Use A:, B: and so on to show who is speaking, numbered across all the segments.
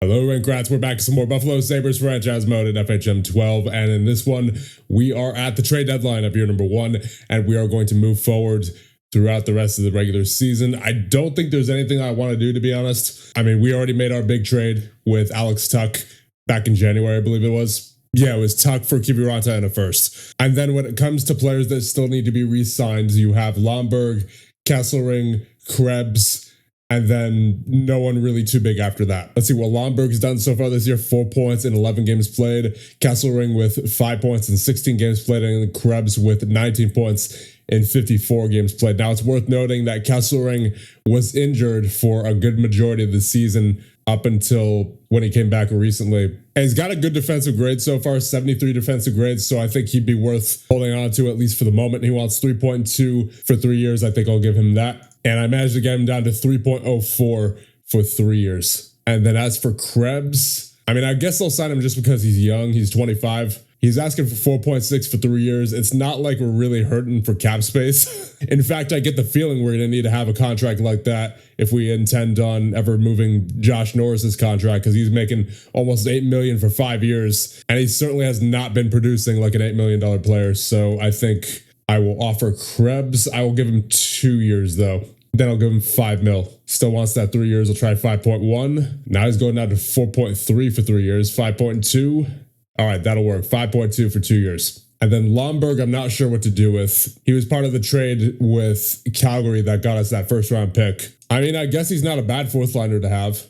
A: Hello, Rankrats. We're back to some more Buffalo Sabres franchise mode in FHM 12. And in this one, we are at the trade deadline of year number 1, and we are going to move forward throughout the rest of the regular season. I don't think there's anything I want to do, to be honest. I mean, we already made our big trade with Alex Tuck back in January, I believe it was. Yeah, it was Tuck for Kiviranta and a first. And then when it comes to players that still need to be re-signed, you have Lomberg, Kesselring, Krebs, and then no one really too big after that. Let's see what Lomberg's done so far this year. 4 points in 11 games played. Kesselring with 5 points in 16 games played. And Krebs with 19 points in 54 games played. Now, it's worth noting that Kesselring was injured for a good majority of the season up until when he came back recently. And he's got a good defensive grade so far, 73 defensive grades, so I think he'd be worth holding on to at least for the moment. He wants 3.2 for 3 years. I think I'll give him that. And I managed to get him down to 3.04 for 3 years. And then as for Krebs, I mean, I guess I'll sign him just because he's young. He's 25. He's asking for 4.6 for 3 years. It's not like we're really hurting for cap space. In fact, I get the feeling we're going to need to have a contract like that if we intend on ever moving Josh Norris's contract, because he's making almost $8 million for 5 years. And he certainly has not been producing like an $8 million player. So I think I will offer Krebs. I will give him 2 years though. Then I'll give him $5 million. Still wants that 3 years. I'll try 5.1. Now he's going down to 4.3 for 3 years. 5.2. All right, that'll work. 5.2 for 2 years. And then Lomberg, I'm not sure what to do with. He was part of the trade with Calgary that got us that first round pick. I mean, I guess he's not a bad fourth liner to have.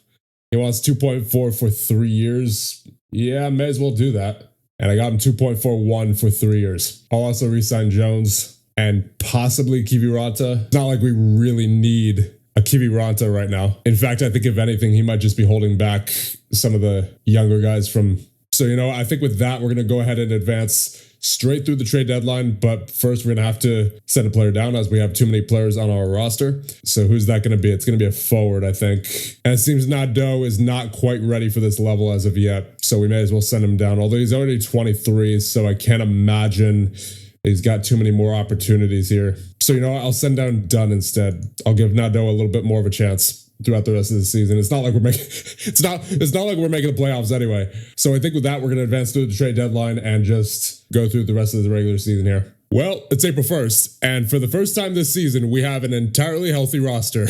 A: He wants 2.4 for 3 years. Yeah, may as well do that. And I got him 2.41 for 3 years. I'll also re-sign Jones and possibly Kiviranta. It's not like we really need a Kiviranta right now. In fact, I think if anything, he might just be holding back some of the younger guys from. So, you know, I think with that, we're going to go ahead and advance straight through the trade deadline. But first, we're going to have to send a player down as we have too many players on our roster. So who's that going to be? It's going to be a forward, I think. And it seems Nadeau is not quite ready for this level as of yet. So we may as well send him down. Although he's already 23, so I can't imagine he's got too many more opportunities here. So, you know what? I'll send down Dunn instead. I'll give Nadeau a little bit more of a chance throughout the rest of the season. It's not like we're making it's not like we're making the playoffs anyway. So I think with that, we're going to advance through the trade deadline and just go through the rest of the regular season here. Well, it's April 1st, and for the first time this season, we have an entirely healthy roster.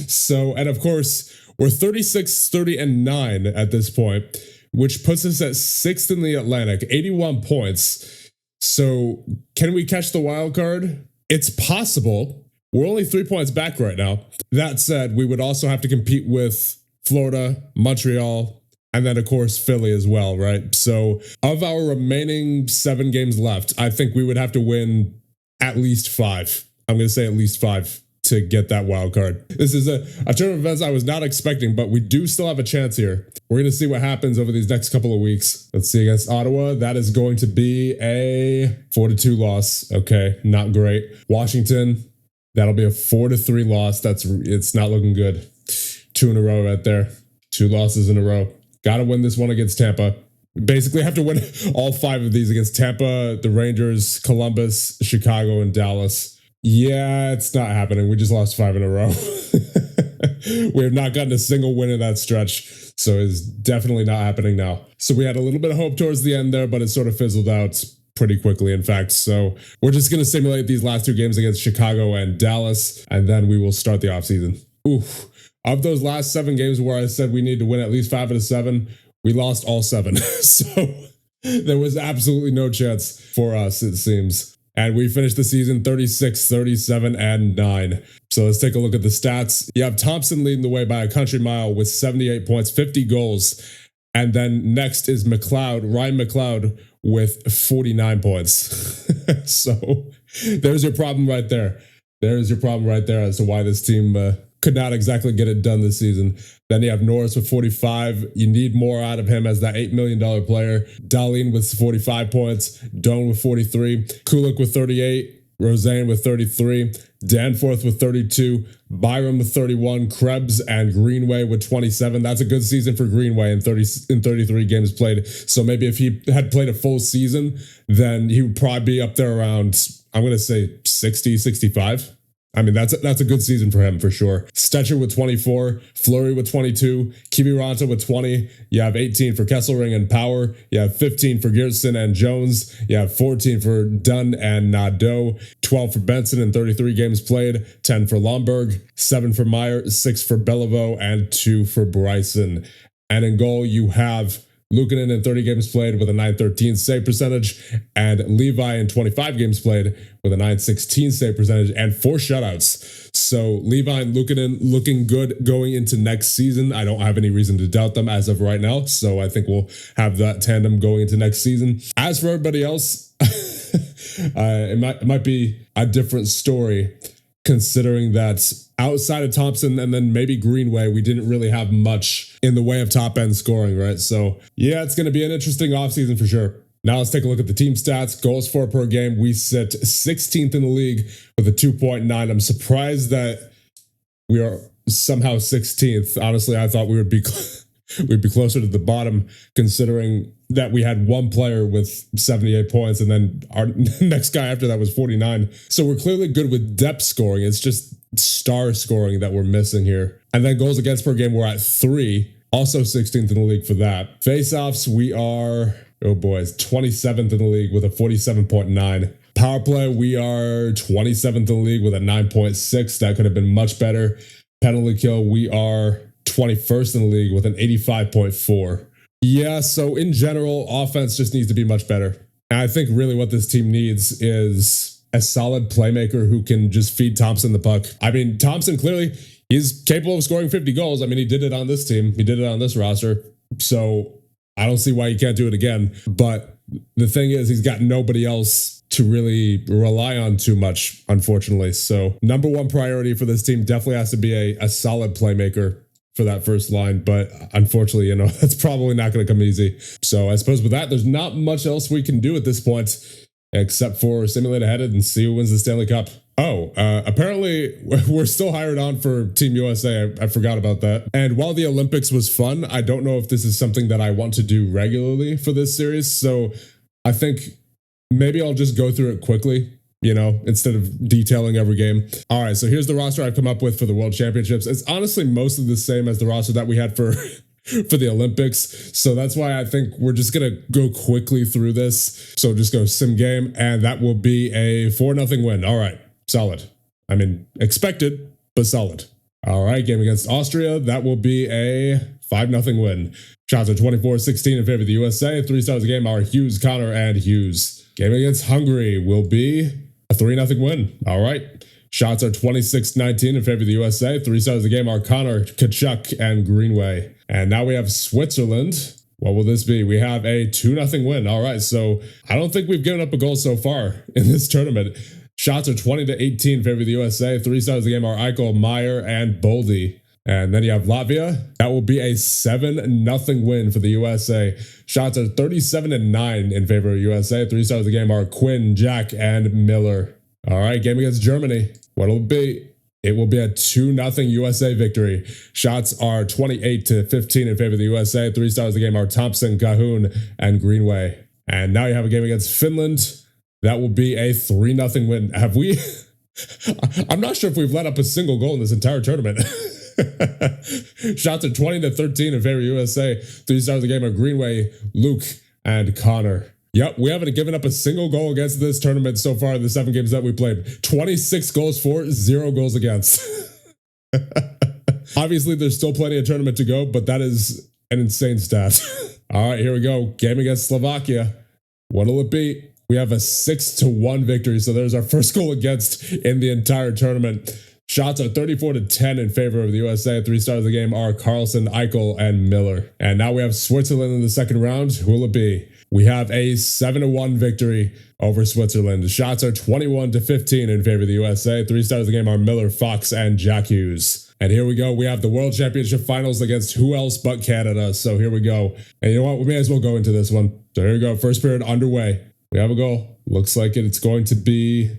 A: So, and of course, we're 36, 30, and 9 at this point, which puts us at 6th in the Atlantic, 81 points. So, can we catch the wild card? It's possible. We're only 3 points back right now. That said, we would also have to compete with Florida, Montreal, and then, of course, Philly as well, right? So of our remaining 7 games left, I think we would have to win at least 5. I'm going to say at least 5 to get that wild card. This is a turn of events I was not expecting, but we do still have a chance here. We're going to see what happens over these next couple of weeks. Let's see, against Ottawa, that is going to be a 4-2 loss. Okay, not great. Washington, that'll be a 4-3 loss. It's not looking good. 2 in a row right there. 2 losses in a row. Got to win this one against Tampa. Basically have to win all 5 of these against Tampa, the Rangers, Columbus, Chicago, and Dallas. Yeah, it's not happening. We just lost 5 in a row. We have not gotten a single win in that stretch. So it's definitely not happening now. So we had a little bit of hope towards the end there, but it sort of fizzled out pretty quickly, in fact. So we're just going to simulate these last 2 games against Chicago and Dallas, and then we will start the offseason. Oof. Of those last 7 games where I said we need to win at least 5 out of 7, we lost all 7. So there was absolutely no chance for us, it seems. And we finished the season 36, 37, and 9. So let's take a look at the stats. You have Thompson leading the way by a country mile with 78 points, 50 goals. And then next is Ryan McLeod, with 49 points. So there's your problem right there. There's your problem right there as to why this team could not exactly get it done this season. Then you have Norris with 45. You need more out of him as that $8 million player. Dahlin with 45 points. Doan with 43. Kulik with 38. Roseanne with 33. Danforth with 32. Byram with 31. Krebs and Greenway with 27. That's a good season for Greenway in 33 games played. So maybe if he had played a full season, then he would probably be up there around, I'm going to say 60, 65. I mean, that's a good season for him for sure. Stetcher with 24, Fleury with 22, Kiviranta with 20. You have 18 for Kesselring and Power. You have 15 for Gerson and Jones. You have 14 for Dunn and Nadeau, 12 for Benson in 33 games played, 10 for Lomberg, 7 for Meyer, 6 for Beliveau, and 2 for Bryson. And in goal, you have Luukkonen in 30 games played with a .913 save percentage, and Levi in 25 games played with a .916 save percentage and 4 shutouts. So Levi and Luukkonen looking good going into next season. I don't have any reason to doubt them as of right now, so I think we'll have that tandem going into next season. As for everybody else, it might be a different story, considering that outside of Thompson and then maybe Greenway, we didn't really have much in the way of top end scoring, right? So yeah, it's going to be an interesting offseason for sure. Now let's take a look at the team stats. Goals for per game. We sit 16th in the league with a 2.9. I'm surprised that we are somehow 16th. Honestly, I thought we would be we'd be closer to the bottom, considering that we had one player with 78 points and then our next guy after that was 49. So we're clearly good with depth scoring. It's just star scoring that we're missing here. And then goals against per game, we're at 3, also 16th in the league for that. Faceoffs, we are, oh boys, 27th in the league with a 47.9. Power play, we are 27th in the league with a 9.6. That could have been much better. Penalty kill, we are 21st in the league with an 85.4. Yeah, so in general, offense just needs to be much better. And I think really what this team needs is a solid playmaker who can just feed Thompson the puck. I mean, Thompson clearly, he's capable of scoring 50 goals. I mean, he did it on this team. He did it on this roster. So I don't see why he can't do it again. But the thing is, he's got nobody else to really rely on too much, unfortunately. So number one priority for this team definitely has to be a solid playmaker for that first line, but unfortunately, that's probably not going to come easy. So I suppose with that, there's not much else we can do at this point, except for simulate ahead and see who wins the Stanley Cup. Oh, apparently we're still hired on for Team USA. I forgot about that. And while the Olympics was fun, I don't know if this is something that I want to do regularly for this series. So I think maybe I'll just go through it quickly, instead of detailing every game. All right, so here's the roster I've come up with for the World Championships. It's honestly mostly the same as the roster that we had for the Olympics. So that's why I think we're just going to go quickly through this. So just go sim game, and that will be a 4-0 win. All right, solid. I mean, expected, but solid. All right, game against Austria, that will be a 5-0 win. Shots are 24-16 in favor of the USA. 3 stars of the game are Hughes, Connor, and Hughes. Game against Hungary will be a 3-0 win. All right. Shots are 26-19 in favor of the USA. 3 stars of the game are Connor, Kachuk, and Greenway. And now we have Switzerland. What will this be? We have a 2-0 win. All right. So I don't think we've given up a goal so far in this tournament. Shots are 20-18 in favor of the USA. 3 stars of the game are Eichel, Meyer, and Boldy. And then you have Latvia. That will be a 7-0 win for the USA. Shots are 37-9 in favor of USA. 3 stars of the game are Quinn, Jack, and Miller. All right, game against Germany. What will it be? It will be a 2-0 USA victory. Shots are 28-15 in favor of the USA. 3 stars of the game are Thompson, Cahoon, and Greenway. And now you have a game against Finland. That will be a 3-0 win. Have we? I'm not sure if we've let up a single goal in this entire tournament. Shots are 20-13 in favor of USA. 3 stars of the game are Greenway, Luke, and Connor. Yep, we haven't given up a single goal against this tournament so far in the 7 games that we played. 26 goals for, 0 goals against. Obviously, there's still plenty of tournament to go, but that is an insane stat. All right, here we go. Game against Slovakia. What'll it be? We have a 6-1 victory, so there's our first goal against in the entire tournament. Shots are 34-10 in favor of the USA. 3 stars of the game are Carlson, Eichel, and Miller. And now we have Switzerland in the second round. Who will it be? We have a 7-1 victory over Switzerland. The shots are 21-15 in favor of the USA. 3 stars of the game are Miller, Fox, and Jack Hughes. And here we go. We have the World Championship Finals against who else but Canada. So here we go. And you know what? We may as well go into this one. So here we go. First period underway. We have a goal. Looks like it's going to be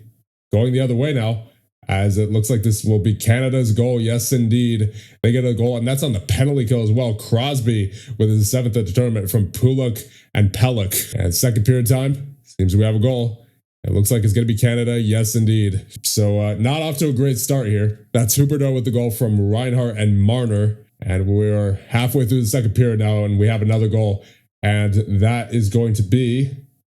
A: going the other way now, as it looks like this will be Canada's goal. Yes, indeed. They get a goal, and that's on the penalty kill as well. Crosby with his 7th at the tournament from Pulak and Pellick. And second period time, seems we have a goal. It looks like it's going to be Canada. Yes, indeed. So not off to a great start here. That's Huberdeau with the goal from Reinhart and Marner. And we're halfway through the second period now, and we have another goal. And that is going to be,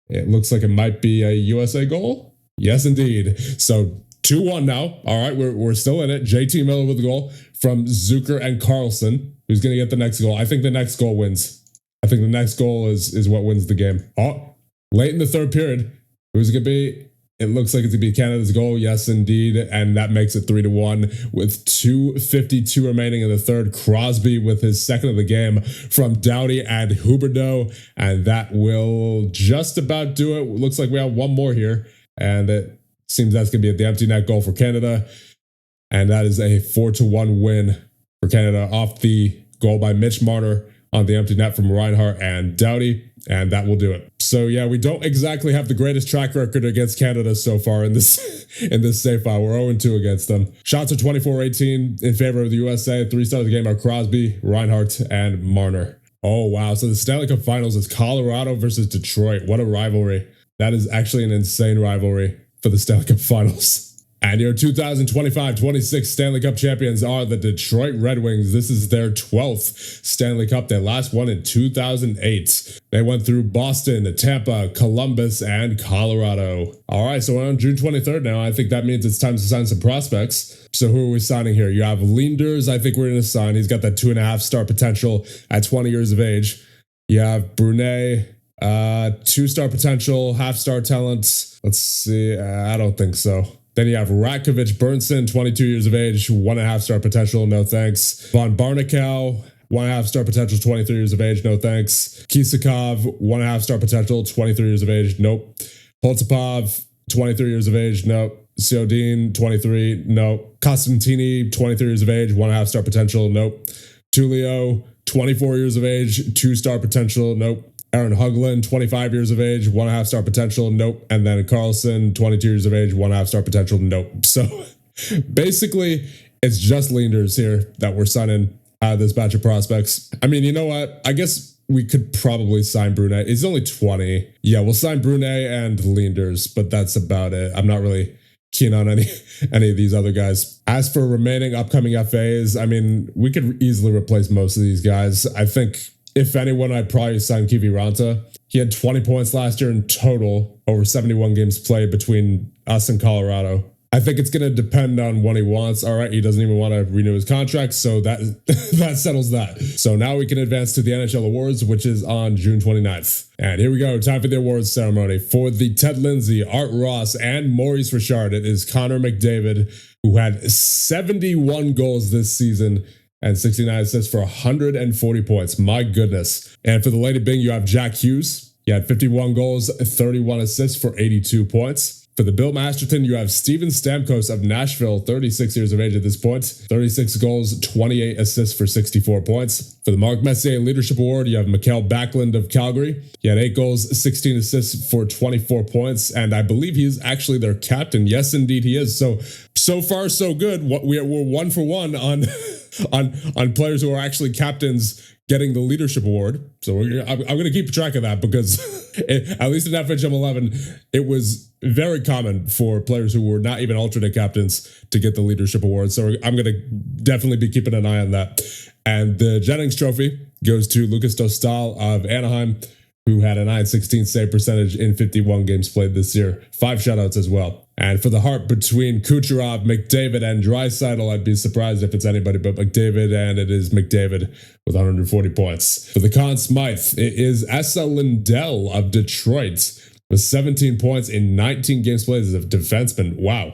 A: it looks like it might be a USA goal. Yes, indeed. So 2-1 now. All right, we're still in it. JT Miller with the goal from Zucker and Carlson, who's going to get the next goal. I think the next goal wins. I think the next goal is what wins the game. Oh, late in the third period, who's it going to be? It looks like it's going to be Canada's goal. Yes, indeed. And that makes it 3-1 with 2:52 remaining in the third. Crosby with his second of the game from Doughty and Huberdeau. And that will just about do it. Looks like we have one more here. And it seems that's going to be at the empty net goal for Canada. And that is a 4-1 win for Canada off the goal by Mitch Marner on the empty net from Reinhart and Doughty. And that will do it. So yeah, we don't exactly have the greatest track record against Canada so far in this save file. We're 0-2 against them. Shots are 24-18 in favor of the USA. 3 stars of the game are Crosby, Reinhart, and Marner. Oh wow, so the Stanley Cup Finals is Colorado versus Detroit. What a rivalry. That is actually an insane rivalry for the Stanley Cup Finals. And your 2025-26 Stanley Cup champions are the Detroit Red Wings. This is their 12th Stanley Cup. They last won in 2008. They went through Boston, Tampa, Columbus, and Colorado. All right, so we're on June 23rd now. I think that means it's time to sign some prospects. So who are we signing here? You have Linders, I think we're going to sign. He's got that 2.5-star potential at 20 years of age. You have Brunet, 2-star potential, half-star talent. Let's see. I don't think so. Then you have Ratkovich Burnson, 22 years of age, 1.5-star potential, no thanks. Von Barnekow, 1.5-star potential, 23 years of age, no thanks. Kisakov, 1.5-star potential, 23 years of age, nope. Poltapov, 23 years of age, nope. Siodin, 23, nope. Costantini, 23 years of age, 1.5-star potential, nope. Tulio, 24 years of age, 2-star potential, nope. Aaron Hugland, 25 years of age, 1.5-star potential, nope. And then Carlson, 22 years of age, 1.5-star potential, nope. So basically, it's just Linders here that we're signing out of this batch of prospects. I mean, you know what? I guess we could probably sign Brunet. He's only 20. Yeah, we'll sign Brunet and Linders, but that's about it. I'm not really keen on any of these other guys. As for remaining upcoming FAs, I mean, we could easily replace most of these guys. I think if anyone, I'd probably sign Kiviranta. He had 20 points last year in total over 71 games played between us and Colorado. I think it's going to depend on what he wants. All right, he doesn't even want to renew his contract, so that settles that. So now we can advance to the NHL Awards, which is on June 29th. And here we go, time for the awards ceremony. For the Ted Lindsay, Art Ross, and Maurice Richard, it is Connor McDavid, who had 71 goals this season and 69 assists for 140 points. My goodness. And for the Lady Byng, you have Jack Hughes. He had 51 goals, 31 assists for 82 points. For the Bill Masterton, you have Steven Stamkos of Nashville, 36 years of age at this point. 36 goals, 28 assists for 64 points. For the Mark Messier Leadership Award, you have Mikael Backlund of Calgary. He had 8 goals, 16 assists for 24 points. And I believe he's actually their captain. Yes, indeed he is. So far, so good. We're 1 for 1 on players who are actually captains getting the leadership award. So I'm going to keep track of that because at least in FHM 11, it was very common for players who were not even alternate captains to get the leadership award. So I'm going to definitely be keeping an eye on that. And the Jennings Trophy goes to Lucas Dostal of Anaheim, who had a .916 save percentage in 51 games played this year. 5 shutouts as well. And for the Hart between Kucherov, McDavid, and Draisaitl, I'd be surprised if it's anybody but McDavid, and it is McDavid with 140 points. For the Conn Smythe, it is Esa Lindell of Detroit with 17 points in 19 games played as a defenseman. Wow.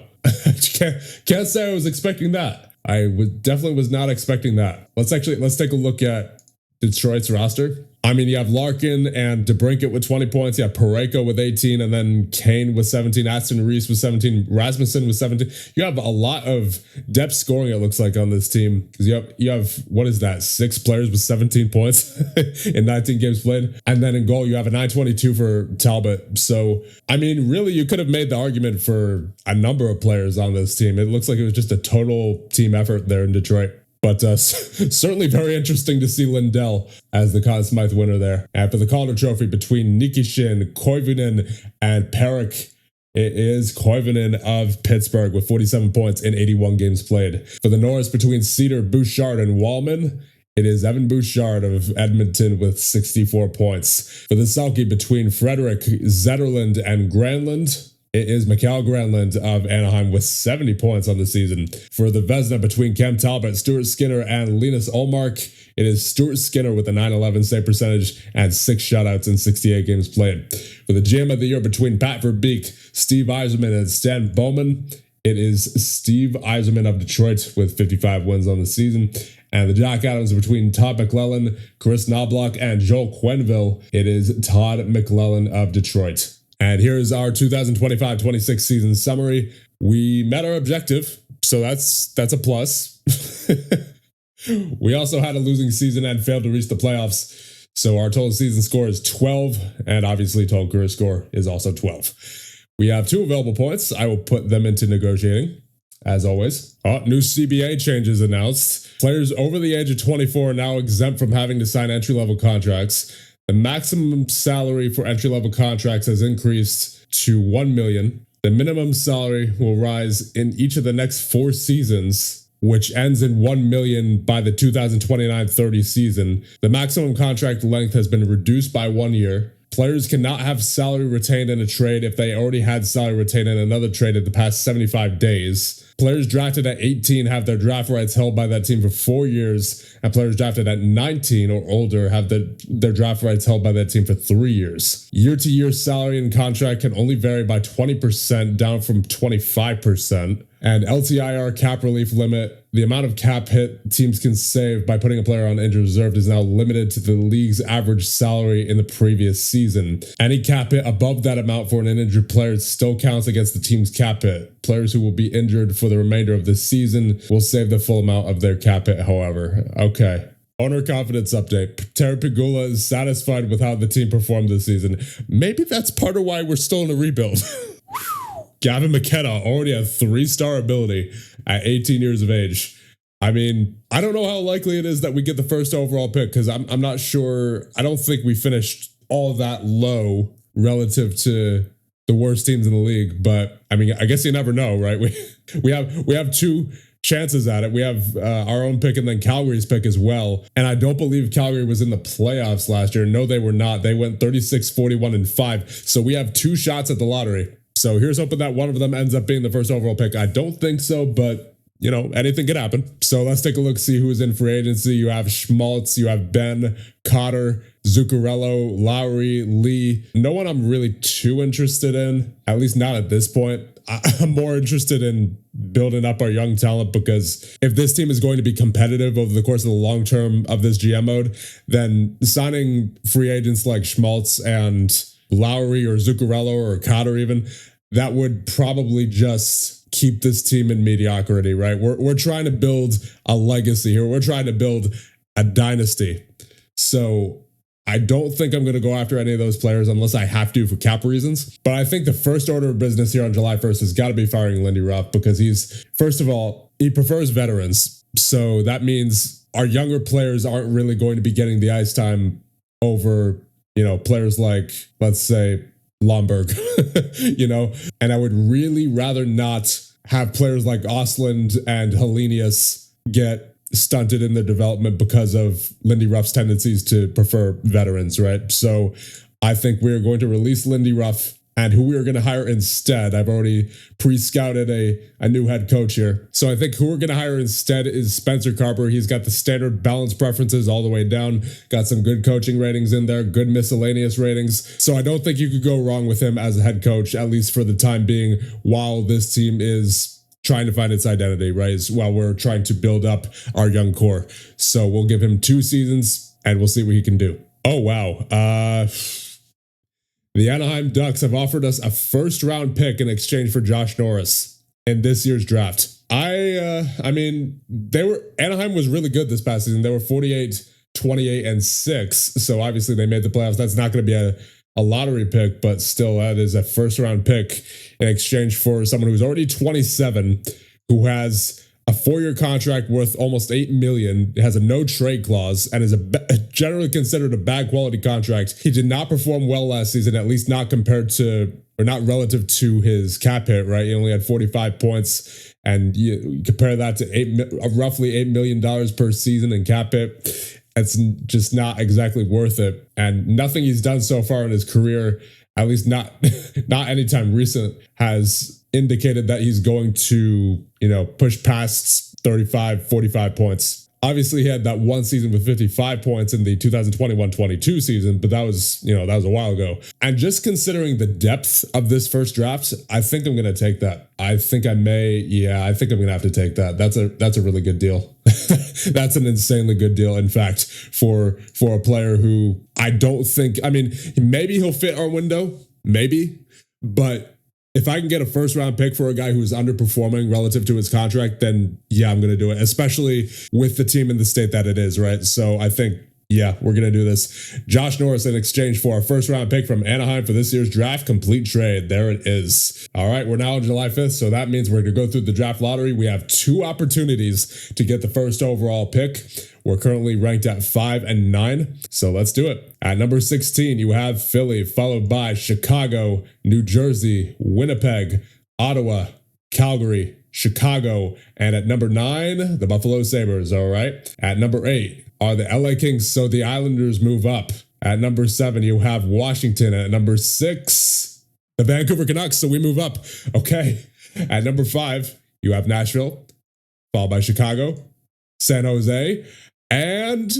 A: Can't say I was expecting that. Definitely was not expecting that. Let's take a look at Detroit's roster. I mean, you have Larkin and DeBrincat with 20 points. You have Parayko with 18, and then Kane with 17, Aston Reese with 17, Rasmussen with 17. You have a lot of depth scoring, it looks like, on this team. Because you have, what is that, 6 players with 17 points in 19 games played. And then in goal, you have a 922 for Talbot. So, I mean, really, you could have made the argument for a number of players on this team. It looks like it was just a total team effort there in Detroit. But certainly very interesting to see Lindell as the Conn Smythe winner there. And for the Calder Trophy between Nikishin, Koivunen, and Perek, It is Koivunen of Pittsburgh with 47 points in 81 games played. For the Norris, between Cedar, Bouchard, and Wallman, it is Evan Bouchard of Edmonton with 64 points. For the Selke, between Frederick, Zetterland, and Granlund, it is Mikael Granlund of Anaheim with 70 points on the season. For the Vezina, between Cam Talbot, Stuart Skinner, and Linus Ullmark, it is Stuart Skinner with a .911 save percentage and 6 shutouts in 68 games played. For the GM of the Year, between Pat Verbeek, Steve Yzerman, and Stan Bowman, it is Steve Yzerman of Detroit with 55 wins on the season. And the Jack Adams, between Todd McClellan, Chris Knobloch, and Joel Quenneville, it is Todd McClellan of Detroit. And here's our 2025-26 season summary. We met our objective, so that's a plus. We also had a losing season and failed to reach the playoffs. So our total season score is 12, and obviously total career score is also 12. We have 2 available points. I will put them into negotiating, as always. New CBA changes announced. Players over the age of 24 are now exempt from having to sign entry-level contracts. The maximum salary for entry-level contracts has increased to $1 million. The minimum salary will rise in each of the next 4 seasons, which ends in $1 million by the 2029-30 season. The maximum contract length has been reduced by 1 year. Players cannot have salary retained in a trade if they already had salary retained in another trade in the past 75 days. Players drafted at 18 have their draft rights held by that team for 4 years, and players drafted at 19 or older have their draft rights held by that team for 3 years. Year-to-year salary and contract can only vary by 20%, down from 25%. And LTIR cap relief limit, the amount of cap hit teams can save by putting a player on injured reserve is now limited to the league's average salary in the previous season. Any cap hit above that amount for an injured player still counts against the team's cap hit. Players who will be injured for the remainder of the season will save the full amount of their cap hit, however. Okay. Owner confidence update. Terry Pegula is satisfied with how the team performed this season. Maybe that's part of why we're still in a rebuild. Gavin McKenna already had 3-star ability at 18 years of age. I mean, I don't know how likely it is that we get the first overall pick because I'm not sure. I don't think we finished all that low relative to the worst teams in the league. But I mean, I guess you never know, right? We have 2 chances at it. We have our own pick and then Calgary's pick as well. And I don't believe Calgary was in the playoffs last year. No, they were not. They went 36, 41, and 5. So we have 2 shots at the lottery. So here's hoping that one of them ends up being the first overall pick. I don't think so, but you know, anything could happen. So let's take a look, see who is in free agency. You have Schmaltz, you have Ben, Cotter, Zuccarello, Lowry, Lee. No one I'm really too interested in, at least not at this point. I'm more interested in building up our young talent because if this team is going to be competitive over the course of the long term of this GM mode, then signing free agents like Schmaltz and Lowry or Zuccarello or Cotter even, that would probably just keep this team in mediocrity, right? We're trying to build a legacy here. We're trying to build a dynasty. So I don't think I'm going to go after any of those players unless I have to for cap reasons. But I think the first order of business here on July 1st has got to be firing Lindy Ruff because first of all, he prefers veterans. So that means our younger players aren't really going to be getting the ice time over, players like, let's say, Lomberg, and I would really rather not have players like Ostlund and Helenius get stunted in their development because of Lindy Ruff's tendencies to prefer veterans, right? So I think we're going to release Lindy Ruff, and who we are going to hire instead, I've already pre-scouted a new head coach here. So I think who we're going to hire instead is Spencer Carper. He's got the standard balance preferences all the way down, got some good coaching ratings in there, good miscellaneous ratings. So I don't think you could go wrong with him as a head coach, at least for the time being, while this team is trying to find its identity, right? While we're trying to build up our young core. So we'll give him 2 seasons and we'll see what he can do. Oh, wow. The Anaheim Ducks have offered us a first-round pick in exchange for Josh Norris in this year's draft. Anaheim was really good this past season. They were 48, 28, and 6. So obviously they made the playoffs. That's not going to be a lottery pick, but still that is a first-round pick in exchange for someone who's already 27, who has a 4-year contract worth almost $8 million, has a no-trade clause, and is generally considered a bad quality contract. He did not perform well last season, at least not compared to or not relative to his cap hit, right? He only had 45 points, and you compare that to roughly $8 million per season in cap hit. It's just not exactly worth it. And nothing he's done so far in his career, at least not anytime recent, has indicated that he's going to, push past 35, 45 points. Obviously, he had that one season with 55 points in the 2021-22 season, but that was a while ago. And just considering the depth of this first draft, I think I'm going to take that. I think I'm going to have to take that. That's a really good deal. That's an insanely good deal, in fact, for a player who I don't think, maybe he'll fit our window, maybe, but if I can get a first round pick for a guy who's underperforming relative to his contract, then yeah, I'm going to do it, especially with the team in the state that it is, right? So I think, yeah, we're going to do this. Josh Norris in exchange for a first round pick from Anaheim for this year's draft. Complete trade. There it is. All right, we're now on July 5th, so that means we're going to go through the draft lottery. We have 2 opportunities to get the first overall pick. We're currently ranked at 5 and 9, so let's do it. At number 16, you have Philly, followed by Chicago, New Jersey, Winnipeg, Ottawa, Calgary, Chicago, and at number 9, the Buffalo Sabres, all right? At number 8 are the LA Kings, so the Islanders move up. At number 7, you have Washington. At number 6, the Vancouver Canucks, so we move up. Okay. At number 5, you have Nashville, followed by Chicago, San Jose, and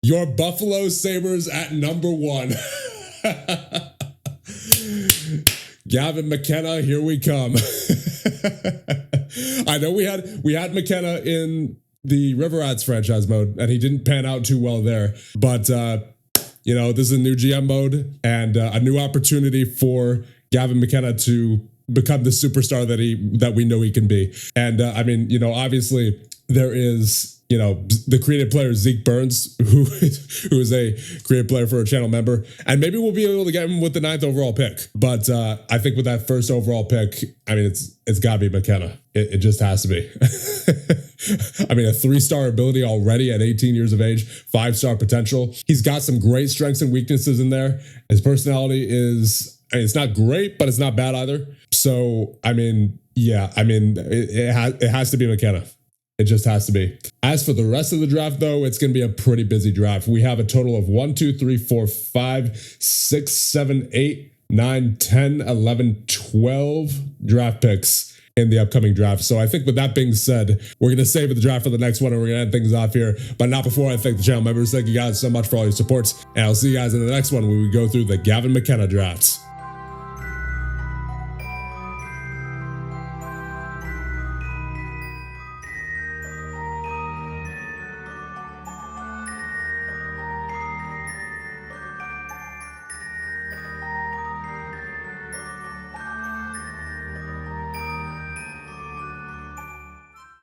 A: your Buffalo Sabres at number 1. Gavin McKenna, here we come. I know we had McKenna in the River Rats franchise mode, and he didn't pan out too well there. But, this is a new GM mode and a new opportunity for Gavin McKenna to become the superstar that we know he can be. And, obviously there is, the creative player Zeke Burns, who is a creative player for a channel member, and maybe we'll be able to get him with the 9th overall pick. But I think with that first overall pick, it's got to be McKenna. It just has to be. A 3-star ability already at 18 years of age, 5-star potential. He's got some great strengths and weaknesses in there. His personality is, it's not great, but it's not bad either. So, it has to be McKenna. It just has to be. As for the rest of the draft, though, it's going to be a pretty busy draft. We have a total of 1, 2, 3, 4, 5, 6, 7, 8, 9, 10, 11, 12 draft picks in the upcoming draft. So I think with that being said, we're going to save the draft for the next one, and we're going to end things off here. But not before I thank the channel members. Thank you guys so much for all your support. And I'll see you guys in the next one when we go through the Gavin McKenna drafts.